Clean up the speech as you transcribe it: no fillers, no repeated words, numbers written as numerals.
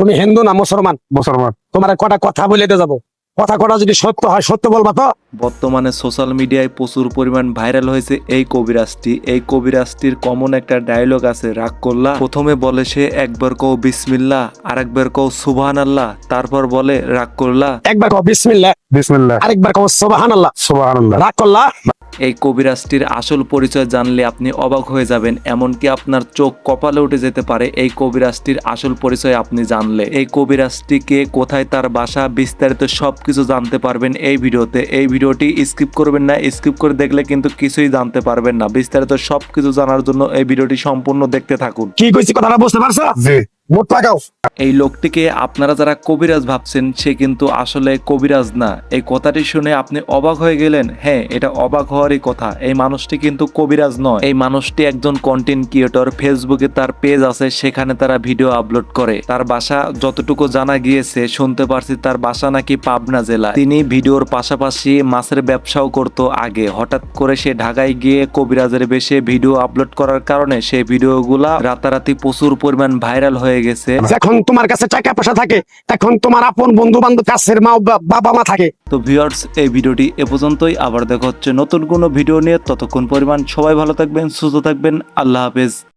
তুমি হিন্দু না মুসলমান? মুসলমান। তোমার কটা কথা বলে যাবো, কথা কটা যদি সত্য হয় সত্য বলবা তো। বর্তমানে সোশ্যাল মিডিয়ায় প্রচুর পরিমাণ ভাইরাল হয়েছে এই কবিরাজটি। এই কবিরাজটির কমন একটা ডায়লগ আছে, রাগ করলা। প্রথমে বলে সে একবার কও বিসমিল্লাহ, আরেকবার কও সুবহানাল্লাহ, তারপর বলে রাগ করলা। একবার কও বিসমিল্লাহ, বিসমিল্লাহ, আরেকবার কও সুবহানাল্লাহ। সুবহানাল্লাহ। রাগ করলা? এই কবিরাজটির আসল পরিচয় জানলে আপনি অবাক হয়ে যাবেন, এমনকি আপনার চোখ কপালে উঠে যেতে পারে এই কবিরাজটির আসল পরিচয় আপনি জানলে। এই কবিরাজটিকে, কোথায় তার বাসা, বিস্তারিত সবকিছু জানতে পারবেন এই ভিডিওতে। এই ভিডিওটি স্কিপ করবেন না, স্কিপ করে দেখলে কিন্তু কিছুই জানতে পারবেন না। বিস্তারিত সবকিছু জানার জন্য এই ভিডিওটি সম্পূর্ণ দেখতে থাকুন। কি কইছি কথাটা বুঝতে পারছো? জি। মুখ লাগাও। এই লোকটিকে আপনারা যারা কবিরাজ ভাবছেন, সে কিন্তু আসলে কবিরাজ না। এই কথাটি শুনে আপনি অবাক হয়ে গেলেন? হ্যাঁ, এটা অবাক হওয়ারই কথা। এই মানুষটি কিন্তু কবিরাজ নয়। এই মানুষটি একজন কন্টেন্ট ক্রিয়েটর। ফেসবুকে তার পেজ আছে, সেখানে তারা ভিডিও আপলোড করে। তার বাসা যতটুকু জানা গিয়েছে, শুনতে পারছি তার বাসা নাকি পাবনা জেলা। তিনি ভিডিওর পাশাপাশি মাছের ব্যবসাও করতো আগে। হঠাৎ করে সে ঢাকায় গিয়ে কবিরাজের বেশে ভিডিও আপলোড করার কারণে সেই ভিডিওগুলা রাতারাতি প্রচুর পরিমাণ ভাইরাল হয়ে গেছে। যখন তোমার কাছে টাকা পয়সা থাকে, তখন তোমার আপন বন্ধু বান্ধব, কাছের মা বাবা মা থাকে। তো ভিউয়ার্স, এই ভিডিওটি এ পর্যন্তই। আবার দেখা হচ্ছে নতুন কোনো ভিডিও নিয়ে। ততক্ষণ পরিমাণ সবাই ভালো থাকবেন, সুস্থ থাকবেন। আল্লাহ হাফেজ।